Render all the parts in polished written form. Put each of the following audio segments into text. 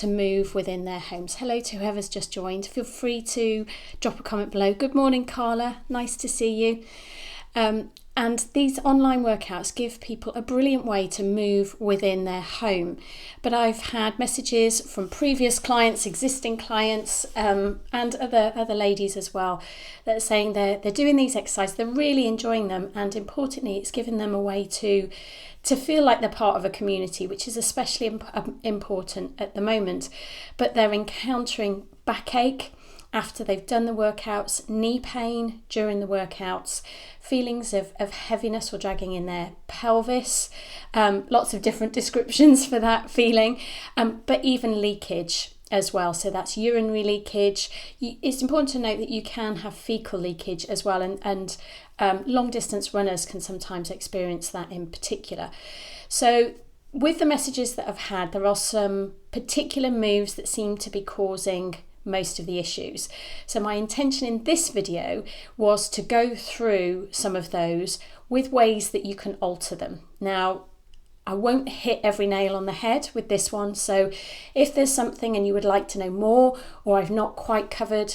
to move within their homes. Hello to whoever's just joined. Feel free to drop a comment below. Good morning, Carla. Nice to see you. And these online workouts give people a brilliant way to move within their home. But I've had messages from previous clients, existing clients, and other ladies as well, that are saying they're doing these exercises, they're really enjoying them, and importantly, it's given them a way to feel like they're part of a community, which is especially important at the moment. But they're encountering backache after they've done the workouts, knee pain during the workouts, feelings of heaviness or dragging in their pelvis, lots of different descriptions for that feeling, but even leakage as well. So that's urinary leakage. It's important to note that you can have fecal leakage as well, and long distance runners can sometimes experience that in particular. So with the messages that I've had, there are some particular moves that seem to be causing most of the issues. So my intention in this video was to go through some of those with ways that you can alter them. Now, I won't hit every nail on the head with this one, so if there's something and you would like to know more, or I've not quite covered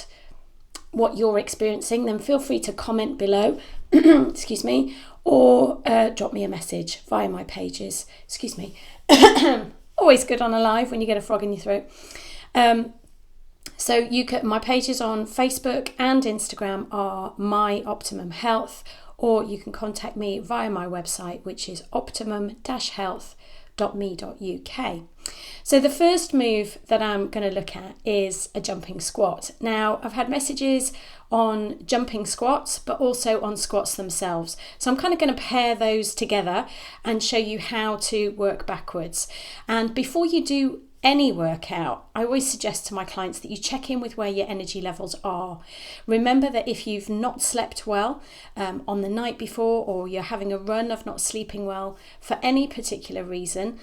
what you're experiencing, then feel free to comment below, excuse me, or drop me a message via my pages, excuse me. Always good on a live when you get a frog in your throat. So my pages on Facebook and Instagram are My Optimum Health, or you can contact me via my website, which is optimum-health.me.uk. So the first move that I'm going to look at is a jumping squat. Now, I've had messages on jumping squats, but also on squats themselves. So I'm kind of going to pair those together and show you how to work backwards. And before you do any workout, I always suggest to my clients that you check in with where your energy levels are. Remember that if you've not slept well on the night before, or you're having a run of not sleeping well for any particular reason,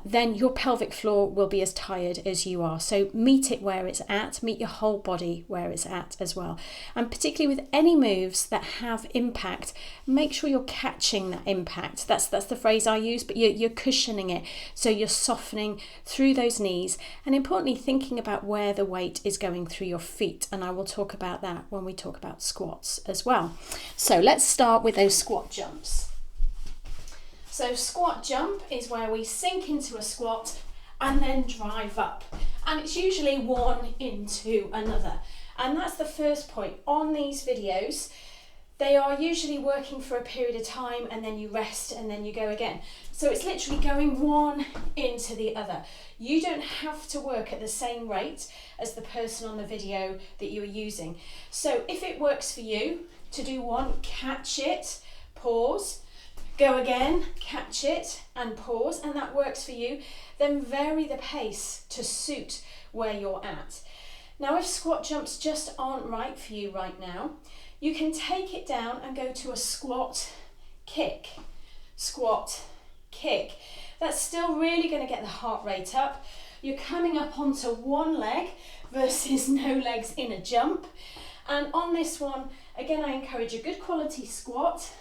then your pelvic floor will be as tired as you are. So meet it where it's at, meet your whole body where it's at as well. And particularly with any moves that have impact, make sure you're catching that impact. That's the phrase I use, but you're cushioning it. So you're softening through those knees, and importantly, thinking about where the weight is going through your feet. And I will talk about that when we talk about squats as well. So let's start with those squat jumps. So squat jump is where we sink into a squat and then drive up. And it's usually one into another. And that's the first point. On these videos, they are usually working for a period of time, and then you rest and then you go again. So it's literally going one into the other. You don't have to work at the same rate as the person on the video that you are using. So if it works for you to do one, catch it, pause, go again, catch it and pause, and that works for you, then vary the pace to suit where you're at. Now, if squat jumps just aren't right for you right now, you can take it down and go to a squat kick. Squat kick. That's still really going to get the heart rate up. You're coming up onto one leg versus no legs in a jump. And on this one, again, I encourage a good quality squat,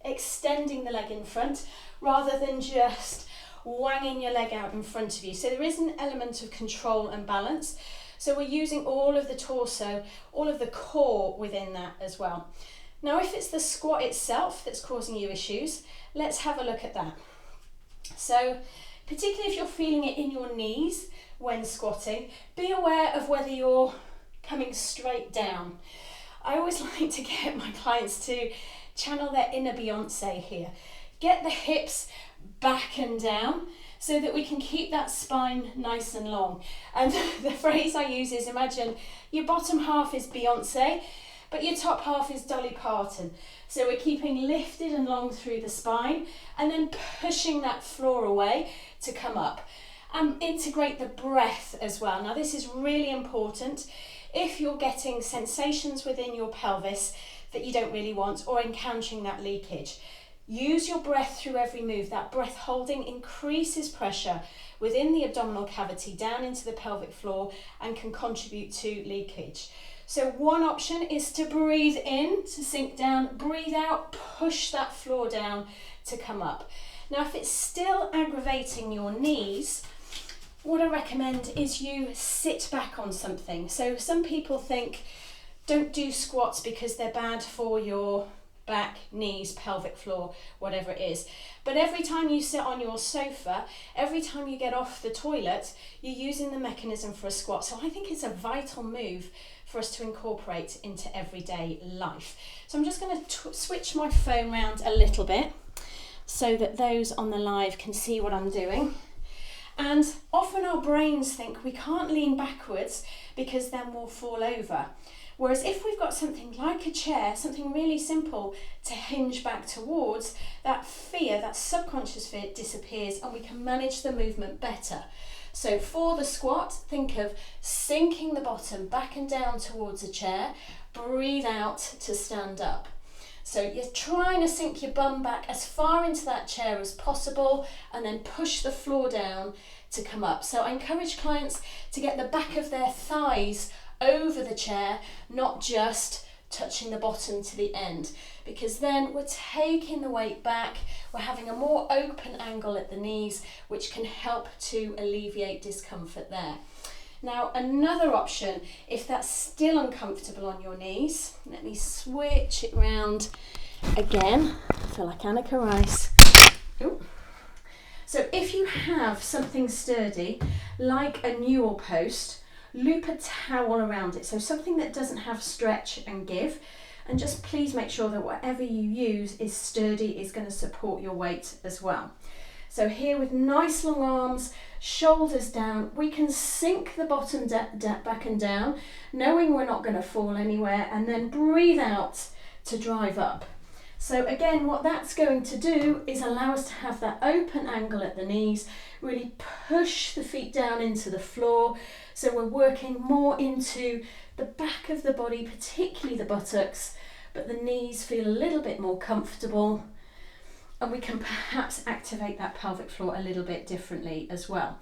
extending the leg in front rather than just wanging your leg out in front of you. So there is an element of control and balance. So we're using all of the torso, all of the core within that as well. Now, if it's the squat itself that's causing you issues, let's have a look at that. So particularly if you're feeling it in your knees when squatting, be aware of whether you're coming straight down. I always like to get my clients to channel their inner Beyonce here. Get the hips back and down so that we can keep that spine nice and long. And the phrase I use is, imagine your bottom half is Beyonce, but your top half is Dolly Parton. So we're keeping lifted and long through the spine, and then pushing that floor away to come up. Integrate the breath as well. Now, this is really important if you're getting sensations within your pelvis that you don't really want, or encountering that leakage. Use your breath through every move. That breath holding increases pressure within the abdominal cavity down into the pelvic floor and can contribute to leakage. So one option is to breathe in to sink down, breathe out, push that floor down to come up. Now, if it's still aggravating your knees, what I recommend is you sit back on something. So some people think don't do squats because they're bad for your back, knees, pelvic floor, whatever it is. But every time you sit on your sofa, every time you get off the toilet, you're using the mechanism for a squat. So I think it's a vital move for us to incorporate into everyday life. So I'm just going to switch my phone around a little bit so that those on the live can see what I'm doing. And often our brains think we can't lean backwards because then we'll fall over. Whereas if we've got something like a chair, something really simple to hinge back towards, that fear, that subconscious fear disappears and we can manage the movement better. So for the squat, think of sinking the bottom back and down towards a chair, breathe out to stand up. So you're trying to sink your bum back as far into that chair as possible and then push the floor down to come up. So I encourage clients to get the back of their thighs over the chair, not just touching the bottom to the end, because then we're taking the weight back, we're having a more open angle at the knees, which can help to alleviate discomfort there. Now, another option, if that's still uncomfortable on your knees, let me switch it round again. I feel like Annika Rice. Ooh. So if you have something sturdy, like a newel post, loop a towel around it. So something that doesn't have stretch and give. And just please make sure that whatever you use is sturdy, is going to support your weight as well. So here with nice long arms, shoulders down, we can sink the bottom back and down, knowing we're not going to fall anywhere, and then breathe out to drive up. So again, what that's going to do is allow us to have that open angle at the knees, really push the feet down into the floor. So we're working more into the back of the body, particularly the buttocks, but the knees feel a little bit more comfortable. And we can perhaps activate that pelvic floor a little bit differently as well.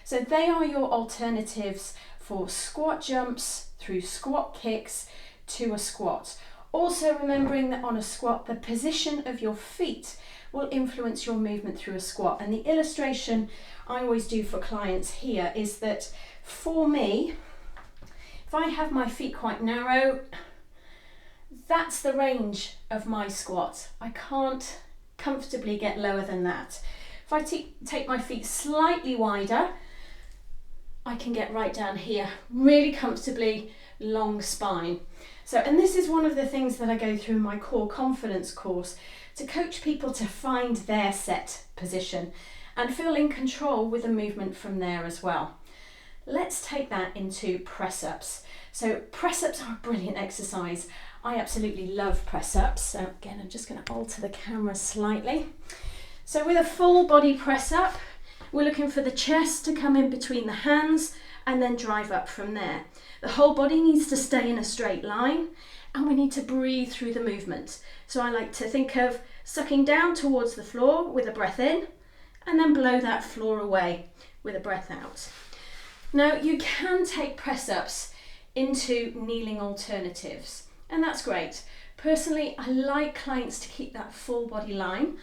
So they are your alternatives for squat jumps through squat kicks to a squat. Also remembering that on a squat, the position of your feet will influence your movement through a squat. And the illustration I always do for clients here is that for me, if I have my feet quite narrow, that's the range of my squat. I can't comfortably get lower than that. If I take my feet slightly wider, I can get right down here, really comfortably, long spine. So, and this is one of the things that I go through in my core confidence course, to coach people to find their set position and feel in control with the movement from there as well. Let's take that into press-ups. So press-ups are a brilliant exercise. I absolutely love press-ups. So again, I'm just going to alter the camera slightly. So with a full body press-up, we're looking for the chest to come in between the hands and then drive up from there. The whole body needs to stay in a straight line and we need to breathe through the movement. So I like to think of sucking down towards the floor with a breath in and then blow that floor away with a breath out. Now you can take press-ups into kneeling alternatives. And that's great. Personally, I like clients to keep that full body line.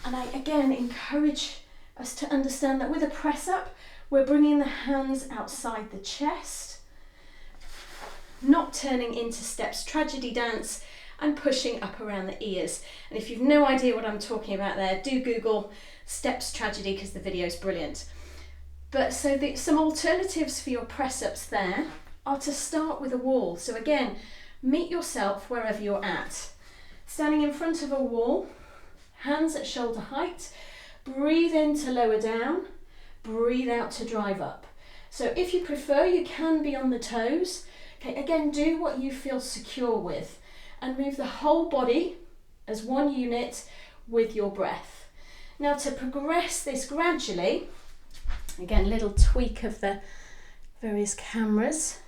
And I again encourage us to understand that with a press up, we're bringing the hands outside the chest, not turning into steps tragedy dance and pushing up around the ears. And if you've no idea what I'm talking about there, do Google steps tragedy because the video is brilliant. But so some alternatives for your press ups there are to start with a wall. So again, meet yourself wherever you're at. Standing in front of a wall, hands at shoulder height, breathe in to lower down, breathe out to drive up. So if you prefer, you can be on the toes. Okay, again, do what you feel secure with and move the whole body as one unit with your breath. Now to progress this gradually, again, little tweak of the various cameras,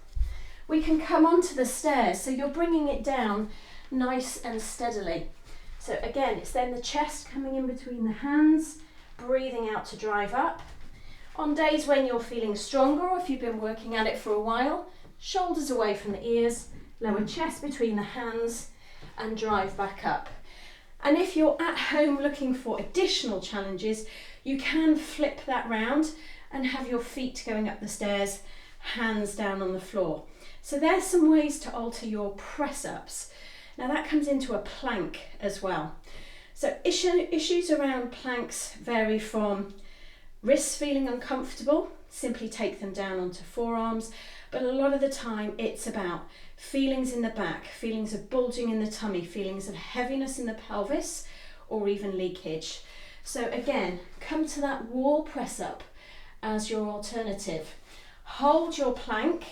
we can come onto the stairs, so you're bringing it down nice and steadily. So again, it's then the chest coming in between the hands, breathing out to drive up. On days when you're feeling stronger or if you've been working at it for a while, shoulders away from the ears, lower chest between the hands and drive back up. And if you're at home looking for additional challenges, you can flip that round and have your feet going up the stairs, hands down on the floor. So there's some ways to alter your press ups. Now that comes into a plank as well. So issues around planks vary from wrists feeling uncomfortable, simply take them down onto forearms, but a lot of the time it's about feelings in the back, feelings of bulging in the tummy, feelings of heaviness in the pelvis, or even leakage. So again, come to that wall press up as your alternative. Hold your plank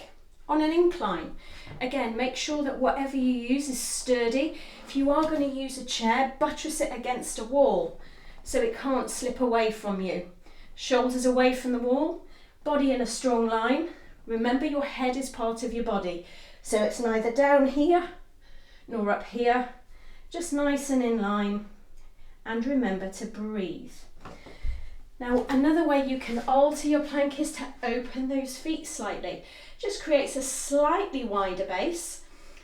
on an incline. Again, make sure that whatever you use is sturdy. If you are going to use a chair, buttress it against a wall so it can't slip away from you. Shoulders away from the wall, body in a strong line. Remember, your head is part of your body, so it's neither down here nor up here, just nice and in line. And remember to breathe. Now, another way you can alter your plank is to open those feet slightly. Just creates a slightly wider base,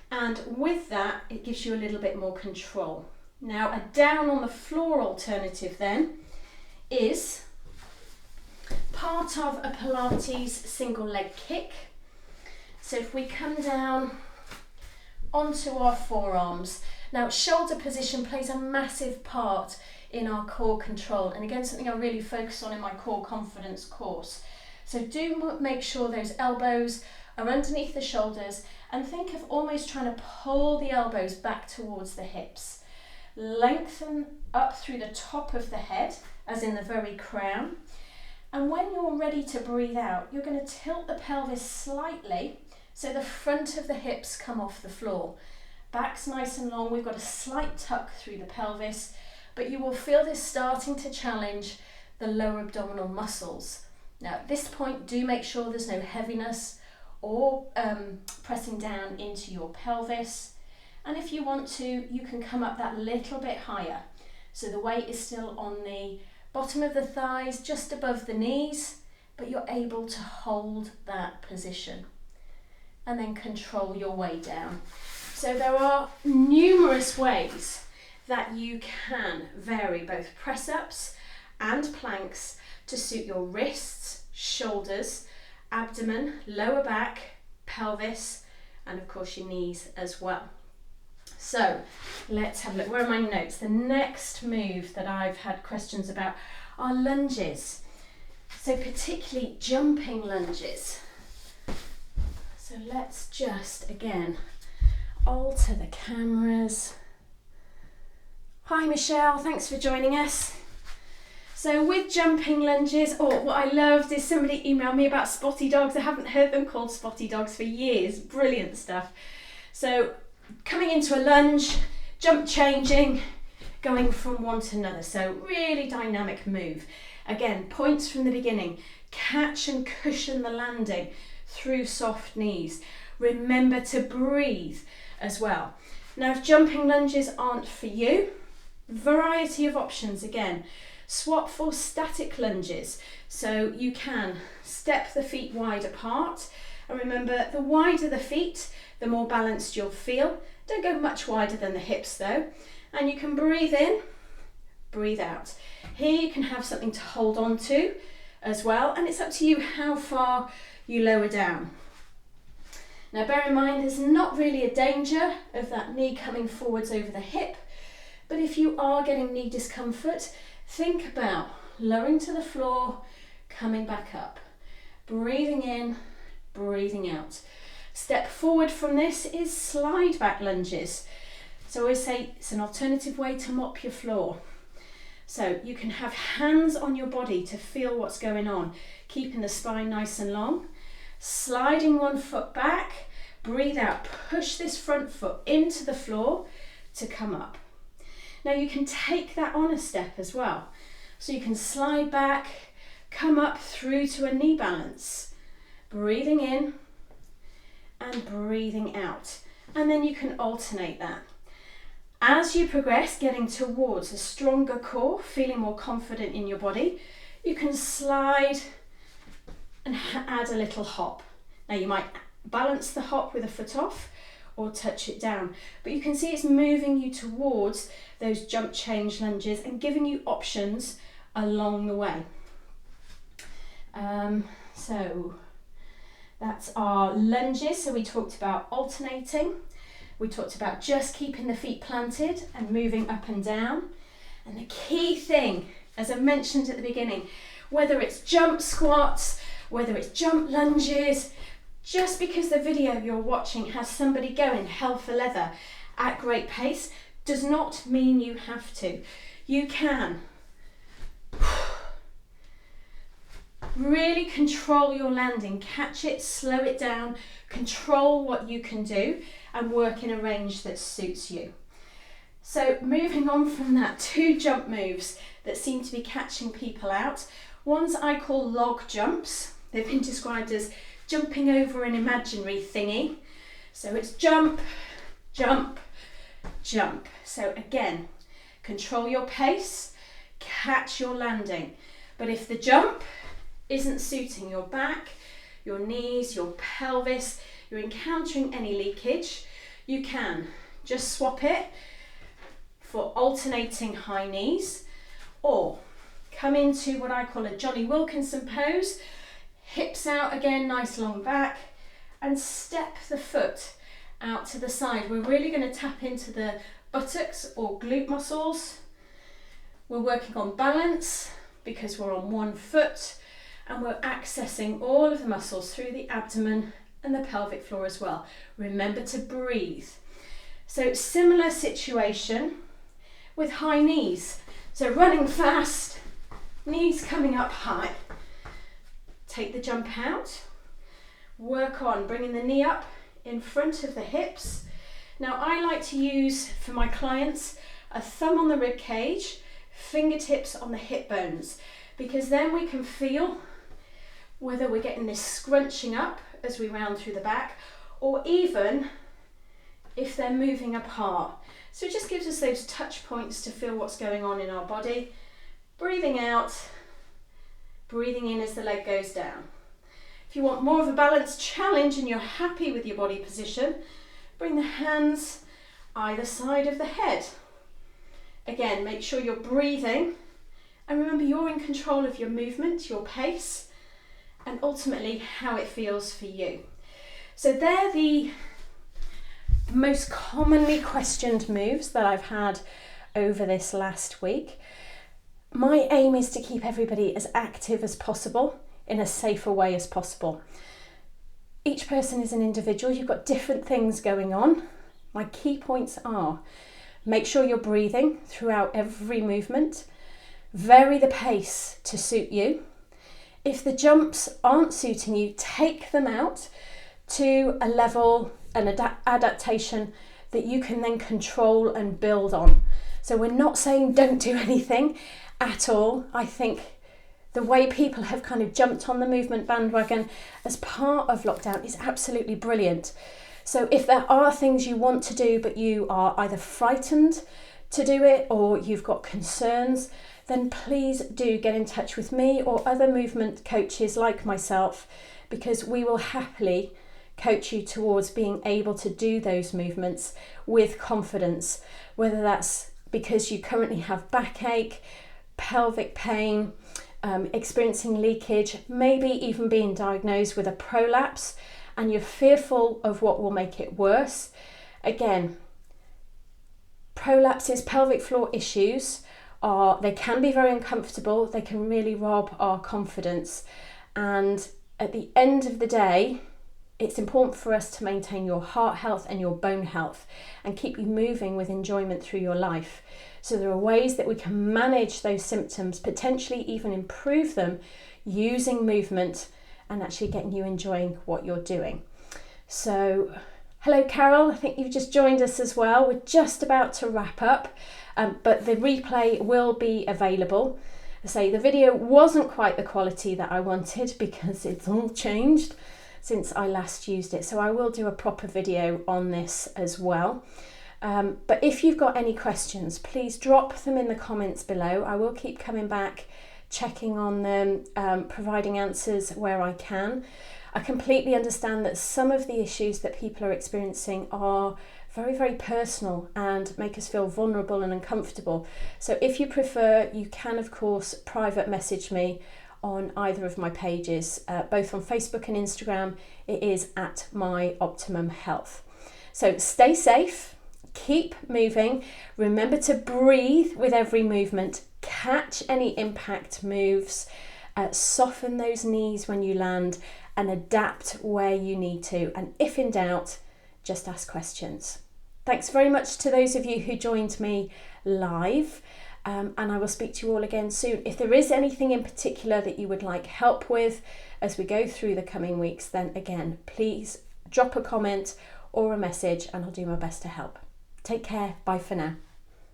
and with that it gives you a little bit more control. Now, a down on the floor alternative then is part of a Pilates single leg kick. So if we come down onto our forearms, now shoulder position plays a massive part in our core control, and again something I really focus on in my core confidence course. So do make sure those elbows are underneath the shoulders, and think of almost trying to pull the elbows back towards the hips. Lengthen up through the top of the head, as in the very crown. And when you're ready to breathe out, you're going to tilt the pelvis slightly so the front of the hips come off the floor. Back's nice and long, we've got a slight tuck through the pelvis, but you will feel this starting to challenge the lower abdominal muscles. Now at this point, do make sure there's no heaviness or pressing down into your pelvis. And if you want to, you can come up that little bit higher. So the weight is still on the bottom of the thighs, just above the knees, but you're able to hold that position. And then control your way down. So there are numerous ways that you can vary both press-ups and planks to suit your wrists, shoulders, abdomen, lower back, pelvis, and of course your knees as well. So let's have a look. Where are my notes? The next move that I've had questions about are lunges. So particularly jumping lunges. So let's just, again, alter the cameras. Hi Michelle, thanks for joining us. So with jumping lunges, what I loved is somebody emailed me about spotty dogs. I haven't heard them called spotty dogs for years. Brilliant stuff. So coming into a lunge, jump changing, going from one to another. So really dynamic move. Again, points from the beginning. Catch and cushion the landing through soft knees. Remember to breathe as well. Now, if jumping lunges aren't for you, variety of options again. Swap for static lunges. So you can step the feet wide apart. And remember, the wider the feet, the more balanced you'll feel. Don't go much wider than the hips though. And you can breathe in, breathe out. Here you can have something to hold on to as well. And it's up to you how far you lower down. Now bear in mind, there's not really a danger of that knee coming forwards over the hip. But if you are getting knee discomfort, think about lowering to the floor, coming back up. Breathing in, breathing out. Step forward from this is slide back lunges. So I always say it's an alternative way to mop your floor. So you can have hands on your body to feel what's going on, keeping the spine nice and long. Sliding one foot back, breathe out, push this front foot into the floor to come up. Now you can take that on a step as well. So you can slide back, come up through to a knee balance. Breathing in and breathing out. And then you can alternate that. As you progress, getting towards a stronger core, feeling more confident in your body, you can slide and add a little hop. Now you might balance the hop with a foot off or touch it down, but you can see it's moving you towards those jump change lunges and giving you options along the way. So that's our lunges. So we talked about alternating. We talked about just keeping the feet planted and moving up and down. And the key thing, as I mentioned at the beginning, whether it's jump squats, whether it's jump lunges, just because the video you're watching has somebody going hell for leather at great pace does not mean you have to. You can really control your landing, catch it, slow it down, control what you can do and work in a range that suits you. So moving on from that, 2 jump moves that seem to be catching people out. Ones I call log jumps. They've been described as jumping over an imaginary thingy. So it's jump, jump, jump. So again, control your pace, catch your landing. But if the jump isn't suiting your back, your knees, your pelvis, you're encountering any leakage, you can just swap it for alternating high knees, or come into what I call a Johnny Wilkinson pose, hips out again, nice long back, and step the foot out to the side. We're really going to tap into the buttocks or glute muscles. We're working on balance because we're on one foot, and we're accessing all of the muscles through the abdomen and the pelvic floor as well. Remember to breathe. So similar situation with high knees. So running fast, knees coming up high. Take the jump out, work on bringing the knee up in front of the hips. Now I like to use, for my clients, a thumb on the rib cage, fingertips on the hip bones, because then we can feel whether we're getting this scrunching up as we round through the back, or even if they're moving apart. So it just gives us those touch points to feel what's going on in our body. Breathing out, breathing in as the leg goes down. If you want more of a balanced challenge and you're happy with your body position, bring the hands either side of the head. Again, make sure you're breathing, and remember you're in control of your movement, your pace, and ultimately how it feels for you. So they're the most commonly questioned moves that I've had over this last week. My aim is to keep everybody as active as possible in a safer way as possible. Each person is an individual, you've got different things going on. My key points are: make sure you're breathing throughout every movement, vary the pace to suit you. If the jumps aren't suiting you, take them out to a level, an adaptation that you can then control and build on. So we're not saying don't do anything at all. I think the way people have kind of jumped on the movement bandwagon as part of lockdown is absolutely brilliant. So if there are things you want to do but you are either frightened to do it or you've got concerns, then please do get in touch with me or other movement coaches like myself, because we will happily coach you towards being able to do those movements with confidence, whether that's because you currently have backache, pelvic pain, experiencing leakage, maybe even being diagnosed with a prolapse and you're fearful of what will make it worse. Again, prolapses, pelvic floor issues, they can be very uncomfortable, they can really rob our confidence, and at the end of the day, it's important for us to maintain your heart health and your bone health and keep you moving with enjoyment through your life. So there are ways that we can manage those symptoms, potentially even improve them using movement and actually getting you enjoying what you're doing. So hello Carol, I think you've just joined us as well. We're just about to wrap up, but the replay will be available. I say the video wasn't quite the quality that I wanted because it's all changed since I last used it. So I will do a proper video on this as well. But if you've got any questions, please drop them in the comments below. I will keep coming back, checking on them, providing answers where I can. I completely understand that some of the issues that people are experiencing are very, very personal and make us feel vulnerable and uncomfortable. So if you prefer, you can of course private message me on either of my pages, both on Facebook and Instagram. It is at My Optimum Health. So stay safe, keep moving, remember to breathe with every movement, catch any impact moves, soften those knees when you land, and adapt where you need to. And if in doubt, just ask questions. Thanks very much to those of you who joined me live, and I will speak to you all again soon. If there is anything in particular that you would like help with as we go through the coming weeks, then again, please drop a comment or a message and I'll do my best to help. Take care. Bye for now.